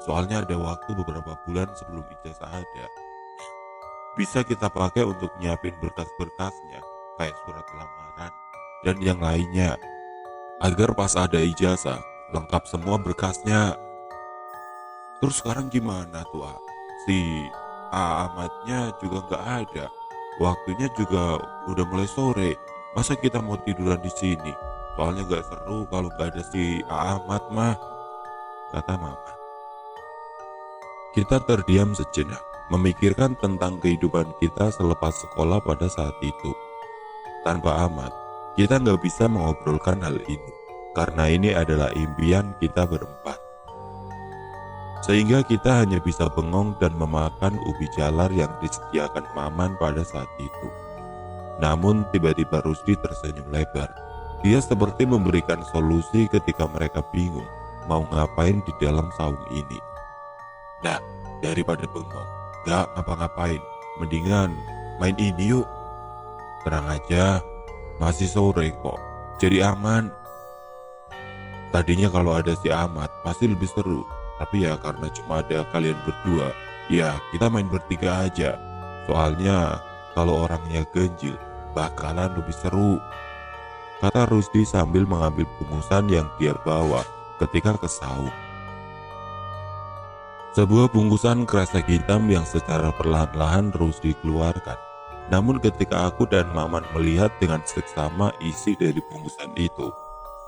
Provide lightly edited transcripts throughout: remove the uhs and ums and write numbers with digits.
Soalnya ada waktu beberapa bulan sebelum ijazah ada. Bisa kita pakai untuk nyiapin berkas-berkasnya, kayak surat lamaran dan yang lainnya. Agar pas ada ijazah, lengkap semua berkasnya. Terus sekarang gimana tuh, A? Si Ahmadnya juga nggak ada. Waktunya juga udah mulai sore. Masa kita mau tiduran di sini? Soalnya nggak seru kalau nggak ada si Ahmad mah, kata mama. Kita terdiam sejenak, memikirkan tentang kehidupan kita selepas sekolah pada saat itu. Tanpa Ahmad, kita nggak bisa mengobrolkan hal ini, karena ini adalah impian kita berempat. Sehingga kita hanya bisa bengong dan memakan ubi jalar yang disediakan Maman pada saat itu. Namun tiba-tiba Rusdi tersenyum lebar. Dia seperti memberikan solusi ketika mereka bingung mau ngapain di dalam saung ini. Nah, daripada bengong, gak ngapa-ngapain, mendingan main ini yuk. Tenang aja, masih sore kok, jadi aman. Tadinya kalau ada si Ahmad pasti lebih seru, tapi ya karena cuma ada kalian berdua, ya kita main bertiga aja. Soalnya kalau orangnya ganjil, bakalan lebih seru, kata Rusdi sambil mengambil bungkusan yang dia bawa ketika ke saung. Sebuah bungkusan kresek hitam yang secara perlahan-lahan Rusdi keluarkan. Namun ketika aku dan Maman melihat dengan seksama isi dari bungkusan itu,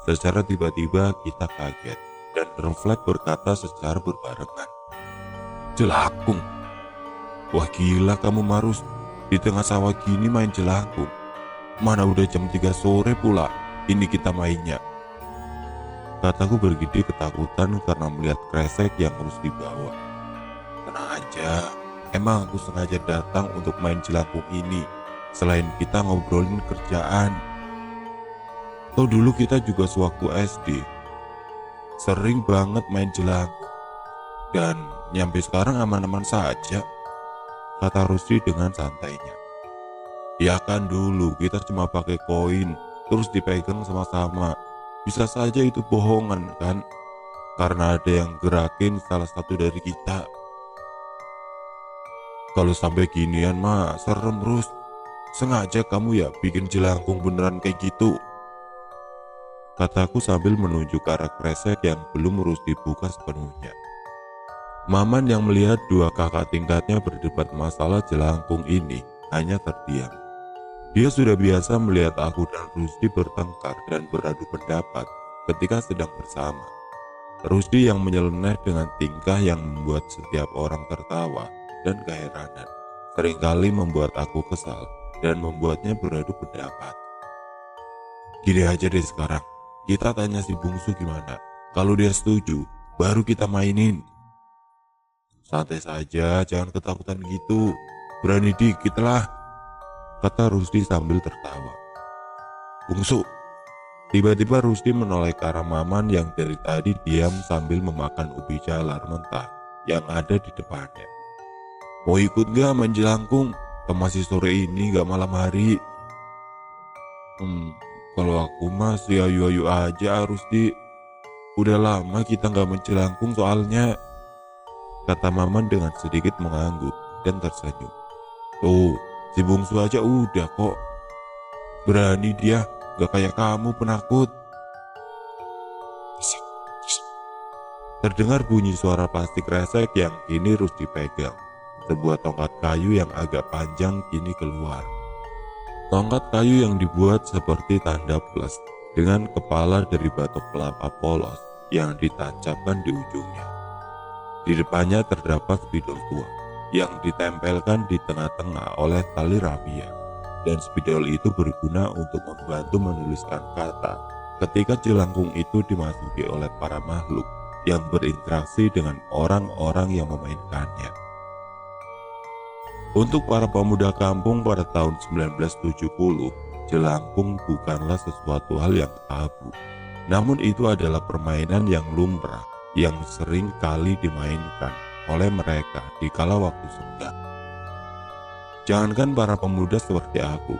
secara tiba-tiba kita kaget dan refleks berkata secara berbarengan, "Jelangkung? Wah gila kamu Marus, di tengah sawah gini main jelangkung. Mana udah jam 3 sore pula, ini kita mainnya." Kataku bergigi ketakutan karena melihat kresek yang harus dibawa. Tenang aja, emang aku sengaja datang untuk main jelangkung ini. Selain kita ngobrolin kerjaan. Toh dulu kita juga sewaktu SD sering banget main jelangkung. Dan nyampe sekarang aman-aman saja, kata Rusdi dengan santainya. Ya kan dulu kita cuma pakai koin, terus dipegang sama-sama. Bisa saja itu bohongan kan? Karena ada yang gerakin salah satu dari kita. Kalau sampai ginian mah serem Rus. Sengaja kamu ya bikin jelangkung beneran kayak gitu, kataku sambil menunjuk ke arah kresek yang belum Rus dibuka sepenuhnya. Maman yang melihat dua kakak tingkatnya berdebat masalah jelangkung ini hanya terdiam. Dia sudah biasa melihat aku dan Rusdi bertengkar dan beradu pendapat ketika sedang bersama. Rusdi yang menyeleneh dengan tingkah yang membuat setiap orang tertawa dan keheranan, seringkali membuat aku kesal dan membuatnya beradu pendapat. Gini aja deh sekarang, kita tanya si bungsu gimana. Kalau dia setuju, baru kita mainin. Santai saja, jangan ketakutan gitu. Berani dikit lah, kata Rusdi sambil tertawa. Bungsu. Tiba-tiba Rusdi menoleh ke arah Maman yang dari tadi diam sambil memakan ubi jalar mentah yang ada di depannya. Mau ikut gak main jelangkung? Masih sore ini gak malam hari. Kalau aku masih ayu-ayu aja Rusdi. Udah lama kita gak main jelangkung soalnya, kata Maman dengan sedikit mengangguk dan tersenyum. Tuh, si bungsu aja udah kok. Berani dia, gak kayak kamu penakut. Terdengar bunyi suara plastik resek yang kini Rusdi pegang. Sebuah tongkat kayu yang agak panjang kini keluar. Tongkat kayu yang dibuat seperti tanda plus dengan kepala dari batu kelapa polos yang ditancapkan di ujungnya. Di depannya terdapat spidol tua yang ditempelkan di tengah-tengah oleh tali rafia, dan spidol itu berguna untuk membantu menuliskan kata ketika jelangkung itu dimasuki oleh para makhluk yang berinteraksi dengan orang-orang yang memainkannya. Untuk para pemuda kampung pada tahun 1970, jelangkung bukanlah sesuatu hal yang tabu. Namun itu adalah permainan yang lumrah yang sering kali dimainkan oleh mereka di kala waktu senggang. Jangankan para pemuda seperti aku,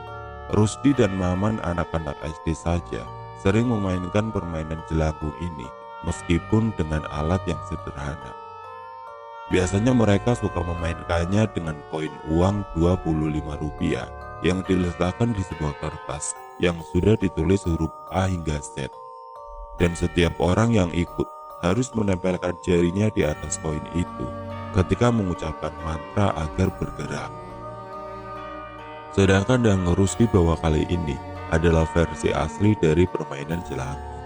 Rusdi dan Maman anak-anak SD saja sering memainkan permainan jelangkung ini meskipun dengan alat yang sederhana. Biasanya mereka suka memainkannya dengan koin uang Rp25 yang diletakkan di sebuah kertas yang sudah ditulis huruf A hingga Z. Dan setiap orang yang ikut harus menempelkan jarinya di atas koin itu ketika mengucapkan mantra agar bergerak. Sedangkan yang Rusdi bawa kali ini adalah versi asli dari permainan jelangkung.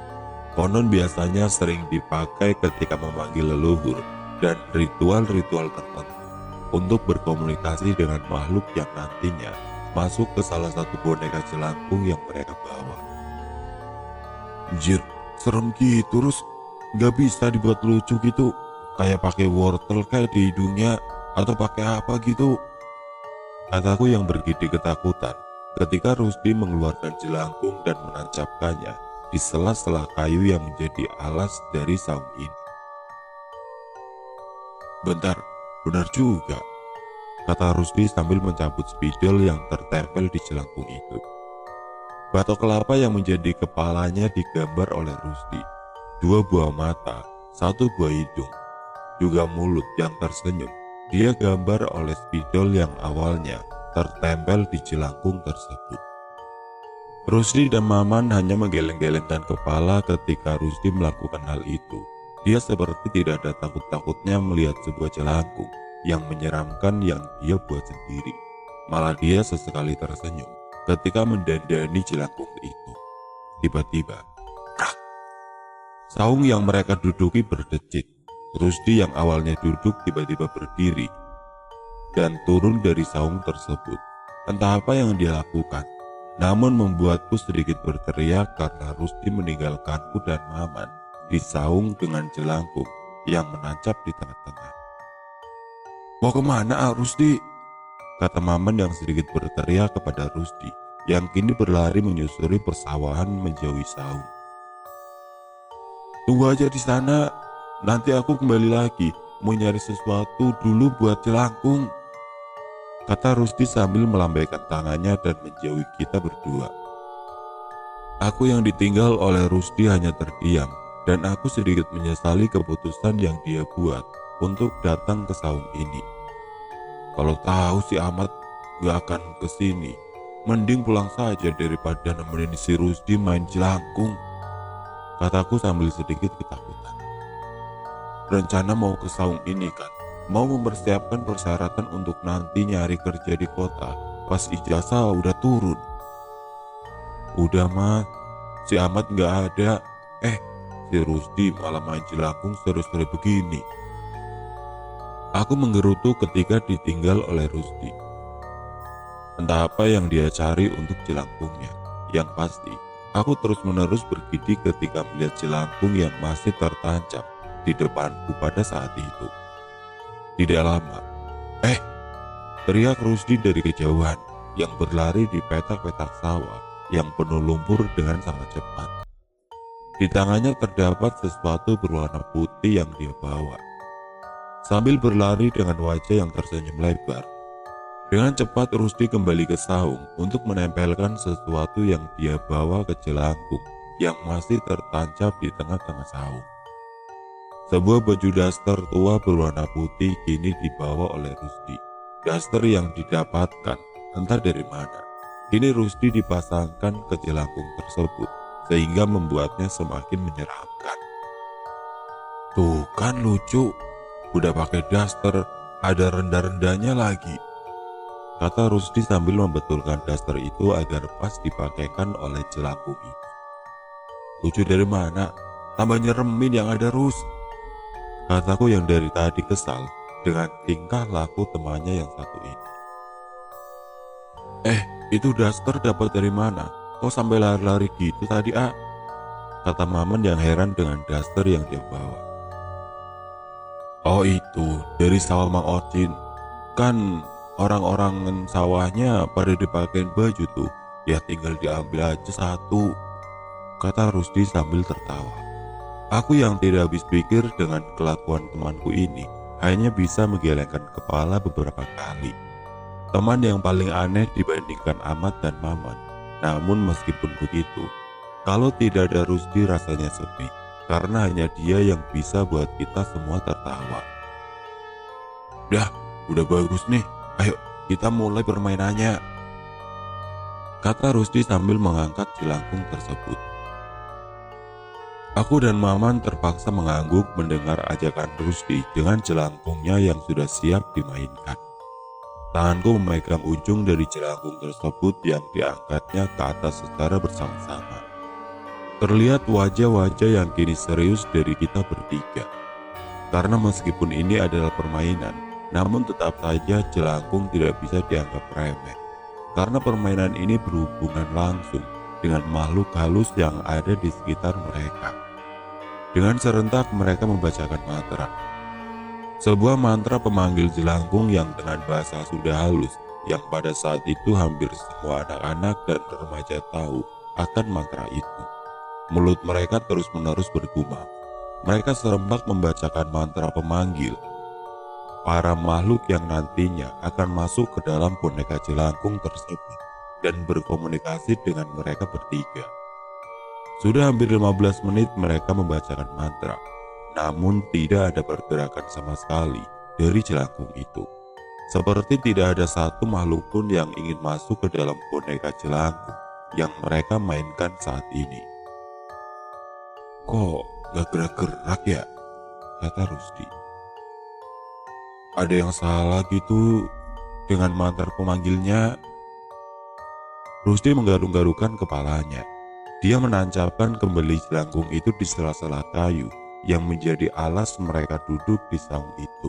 Konon biasanya sering dipakai ketika memanggil leluhur dan ritual-ritual tertentu untuk berkomunikasi dengan makhluk yang nantinya masuk ke salah satu boneka jelangkung yang mereka bawa. Anjir, serem gitu, terus nggak bisa dibuat lucu gitu, kayak pakai wortel kayak di hidungnya atau pakai apa gitu, kataku yang bergidik ketakutan ketika Rusdi mengeluarkan jelangkung dan menancapkannya di sela-sela kayu yang menjadi alas dari saung ini. Bentar, benar juga, kata Rusdi sambil mencabut spidol yang tertempel di jelangkung itu. Batok kelapa yang menjadi kepalanya digambar oleh Rusdi. 2 buah mata, 1 buah hidung, juga mulut yang tersenyum. Dia gambar oleh spidol yang awalnya tertempel di jelangkung tersebut. Rusdi dan Maman hanya menggeleng-gelengkan kepala ketika Rusdi melakukan hal itu. Dia seperti tidak ada takut-takutnya melihat sebuah jelangkung yang menyeramkan yang dia buat sendiri. Malah dia sesekali tersenyum ketika mendandani jelangkung itu. Tiba-tiba, prak! Saung yang mereka duduki berdecit. Rusdi yang awalnya duduk tiba-tiba berdiri dan turun dari saung tersebut. Entah apa yang dia lakukan, namun membuatku sedikit berteriak karena Rusdi meninggalkanku dan Maman di saung dengan jelangkung yang menancap di tengah-tengah. Mau kemana Rusdi? Kata Maman yang sedikit berteriak kepada Rusdi yang kini berlari menyusuri persawahan menjauhi saung. Tunggu aja di sana, nanti aku kembali lagi, mau nyari sesuatu dulu buat jelangkung, kata Rusdi sambil melambaikan tangannya dan menjauhi kita berdua. Aku yang ditinggal oleh Rusdi hanya terdiam, dan aku sedikit menyesali keputusan yang dia buat untuk datang ke saung ini. Kalau tahu si Ahmad gak akan kesini, mending pulang saja daripada nemenin si Rusdi main jelangkung, kataku sambil sedikit ketakutan. Rencana mau ke saung ini kan, mau mempersiapkan persyaratan untuk nanti nyari kerja di kota pas ijazah udah turun. Udah mah, si Ahmad gak ada, si Rusdi malah main jelangkung seru-seru begini. Aku menggerutu ketika ditinggal oleh Rusdi. Entah apa yang dia cari untuk jelangkungnya. Yang pasti, aku terus-menerus bergidik ketika melihat jelangkung yang masih tertancap di depanku pada saat itu. Tidak lama, teriak Rusdi dari kejauhan yang berlari di petak-petak sawah yang penuh lumpur dengan sangat cepat. Di tangannya terdapat sesuatu berwarna putih yang dia bawa. Sambil berlari dengan wajah yang tersenyum lebar, dengan cepat Rusdi kembali ke saung untuk menempelkan sesuatu yang dia bawa ke jelangkung yang masih tertancap di tengah-tengah saung. Sebuah baju daster tua berwarna putih kini dibawa oleh Rusdi. Daster yang didapatkan entah dari mana. Kini Rusdi dipasangkan ke jelangkung tersebut, sehingga membuatnya semakin menyeramkan. Tuh kan lucu, udah pakai daster, ada rendah-rendahnya lagi, kata Rusdi sambil membetulkan daster itu agar pas dipakaikan oleh jelangkung itu. Lucu dari mana? Tambah nyeremin yang ada Rus, kataku yang dari tadi kesal dengan tingkah laku temannya yang satu ini. Itu daster dapat dari mana? Kok sampai lari-lari gitu tadi kata Maman yang heran dengan daster yang dia bawa. Oh itu dari sawah Mang Ocin, kan orang-orang sawahnya pada dipakein baju tuh, ya tinggal diambil aja satu, kata Rusdi sambil tertawa. Aku yang tidak habis pikir dengan kelakuan temanku ini hanya bisa menggelengkan kepala beberapa kali. Teman yang paling aneh dibandingkan Ahmad dan Maman. Namun meskipun begitu, kalau tidak ada Rusdi rasanya sepi, karena hanya dia yang bisa buat kita semua tertawa. Dah, udah bagus nih. Ayo, kita mulai permainannya, kata Rusdi sambil mengangkat jelangkung tersebut. Aku dan Maman terpaksa mengangguk mendengar ajakan Rusdi dengan jelangkungnya yang sudah siap dimainkan. Tanganku memegang ujung dari jelangkung tersebut yang diangkatnya ke atas secara bersama-sama. Terlihat wajah-wajah yang kini serius dari kita bertiga. Karena meskipun ini adalah permainan, namun tetap saja jelangkung tidak bisa dianggap remeh. Karena permainan ini berhubungan langsung dengan makhluk halus yang ada di sekitar mereka. Dengan serentak mereka membacakan mantra. Sebuah mantra pemanggil jelangkung yang dengan bahasa Sunda halus, yang pada saat itu hampir semua anak-anak dan remaja tahu akan mantra itu. Mulut mereka terus-menerus bergumam. Mereka serempak membacakan mantra pemanggil para makhluk yang nantinya akan masuk ke dalam boneka jelangkung tersebut dan berkomunikasi dengan mereka bertiga. Sudah hampir 15 menit mereka membacakan mantra, namun tidak ada pergerakan sama sekali dari jelangkung itu. Seperti tidak ada satu makhluk pun yang ingin masuk ke dalam boneka jelangkung yang mereka mainkan saat ini. Kok gak gerak-gerak ya? Kata Rusdi. Ada yang salah gitu dengan mantra pemanggilnya. Rusdi menggaruk-garukkan kepalanya. Dia menancapkan kembali jelangkung itu di sela-sela kayu yang menjadi alas mereka duduk di saung itu.